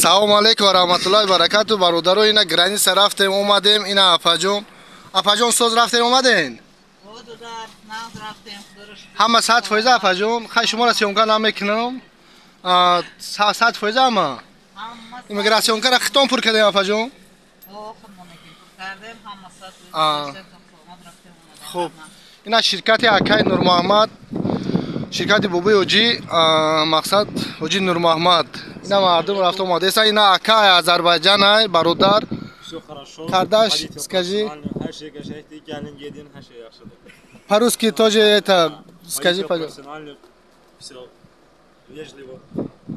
Салом алейкум ва раҳматуллоҳи ва баракату. Бародаро, ина граница рафтем омадем. Ина апаҷон. Апаҷон соз рафтем омаден? Ҳама 100% апаҷон. Хай шуморо сёмка намекунам. 100% ама. Иммиграсионкара хитон пур кардем апаҷон. Хуб. Ина ширкати Акай Нурмуҳаммад. Ширкати Бобои Ҳоҷӣ, мақсад Ҳоҷӣ Нурмуҳаммад. Ина мардум рафта омадеса. Ина Акай Азарбайҷан ай, бародар. Всё хорошо. Кардаш, скажи. Her şey geçti. Gelin gelin her şey yaxşıdır. По-русски тоже это скажи, пожалуйста. Всё вежливо.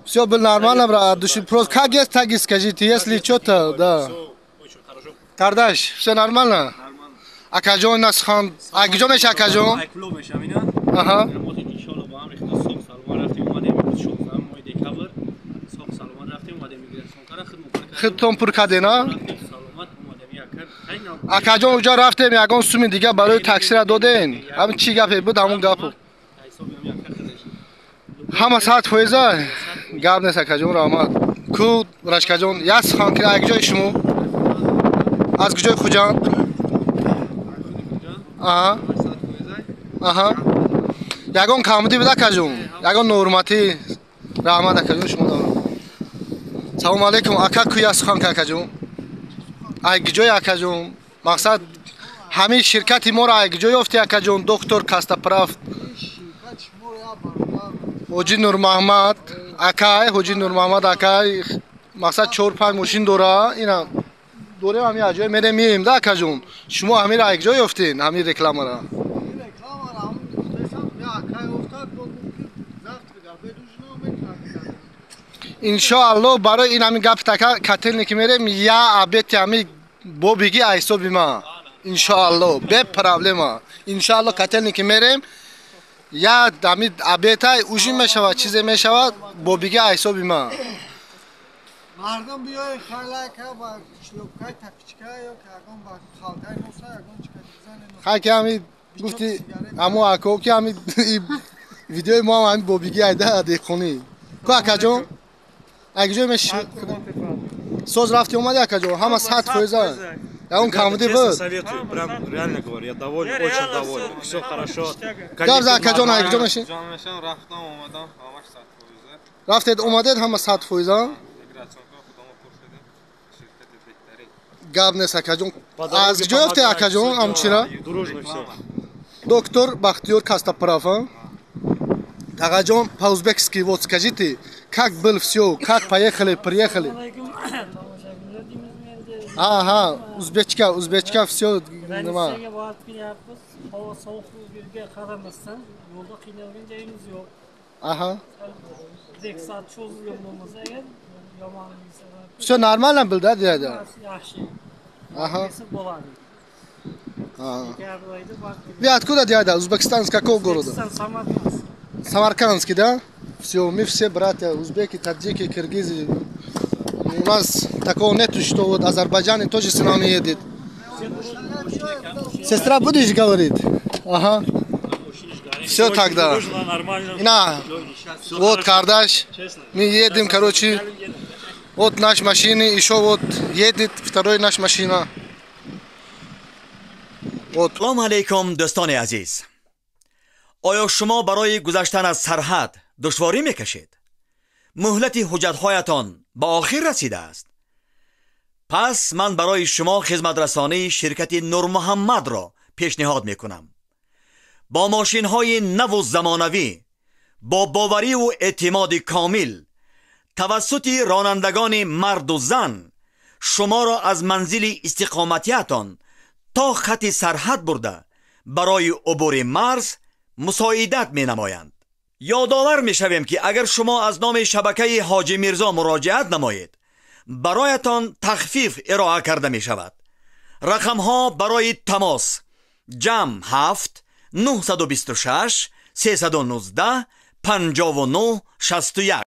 Всё было нормально, брат. Души просто как есть, так и скажите. Если что-то, да. Всё очень хорошо. Кардаш, всё нормально? Нормально. Акаҷон нас хан. Акаҷон меша акаҷон? Айкло мешам ина. Аҳа. Мо иншаллоҳ ба ҳам рехта соғ саломат рафтем омадем. 16 моҳи декабр соғ саломат рафтем омадем. Миграсион кара хидмат кардем. Хитон пур кардена? Саломат омадем. Якар айна. Акаҷон уҷо рафтем, ягон суми дига барои таксира доден. Ҳам чӣ гапе буд, ҳамон гапу. Ҳама 100% гап нест акаҷон раҳмат. Ку рашкаҷон, яс хан ки ак ҷои шумо? Аз куҷои Хуҷанд? Аҳа. Аҳа. Ягон камбудӣ буд акаҷон. Ягон ноҳурматӣ. Раҳмат акаҷон шумо дорам. Салом алейкум. Ака ку яс хан ки акаҷон? Ак ҷои акаҷон. Мақсад ҳамин ширкати моро ак ҷо ёфти акаҷон. Доктор Кастаправ. Ҳоҷӣ Нурмуҳаммад Акай, Ҳоҷӣ Нурмуҳаммад Акай. Мақсад 4-5 мошин дора. Ина дорем ҳамин аҷои мерем мием да акаҷон. Шумо ҳаминро ак ҷо ёфтин, ҳамин рекламаро. Иншоаллоҳ барои ин ҳамин гапи така котелники мерем. Я абети ҳамин бобиги айсоби ма. Иншоаллоҳ бе проблема. Иншоаллоҳ котелники мерем. Я ҳамин абетай ужин мешавад, чизе мешавад, бобиги айсоби ма. Мардум биёед хайлака ба шлёпкай тапичка ё кагон ба халтай носа ягон чика дизайне. Хайки ҳамин гуфти амо ако ки ҳамин видеои мо ҳамин бобиги айда деҳқонӣ. Ку акаҷон? Акҷо меш соз рафти омади акаҷон? Ҳама 100%. Ягон камбудӣ буд? Советую, прям реально говорю, я доволен, очень доволен. Всё хорошо. Гап за акаҷон акҷо меши? Ҷон мешам, рафтам омадам, ҳамаш 100%. Рафтед омадед ҳама 100%? Миграсионка худомо пур шудем. Ширкати беҳтарин. Гап нест акаҷон. Аз куҷо ёфте акаҷон ҳамчира? Дорожно всё. Доктор Бахтиёр Кастаправ. Акаҷон по-узбекски вот скажите, как был всё, как поехали, приехали? Аҳа, узбечка всё нима? Granitsaga borib kelyapmiz. Havo sovuqligiga qaramasdan yo'lda qiynalgan joyimiz yo'q. Aha. 2 soat cho'zilgan bo'lmasa agar yomonligi sabab Всё нормально был, да, дядя? yaxshi. Ага. Esa bo'ladi. Ага. Garbayda borib Вы откуда, дядя? Узбекистан с какого города? Samarqand. Самаркандский, да? Все, мы все братья, узбеки, таджики, киргизы. У нас такого нету, что вот Азербайджан тоже с нами едет. Сестра, будешь говорить? Ага. Все тогда. На. Вот кардаш. Мы едем, короче. Вот наш машина, еще вот едет второй наш машина. Вот. سلام علیکم دوستان عزیز. آیا شما برای گذشتن از سرحد دشواری میکشید؟ مهلت حجت‌هایتان به آخر رسیده است. پس من برای شما خدمت رسانی شرکت نورمحمد را پیشنهاد میکنم. با ماشین‌های نو و زمانوی، با باوری و اعتماد کامل، توسط رانندگان مرد و زن، شما را از منزل استقامتیتان تا خط سرحد برده برای عبور مرز مساعدت می نمایند. یادآور می شویم که اگر شما از نام شبکه حاجی میرزا مراجعت نمایید برایتان تخفیف ارائه کرده می شود. رقم ها برای تماس جمع 7 926 319 59 61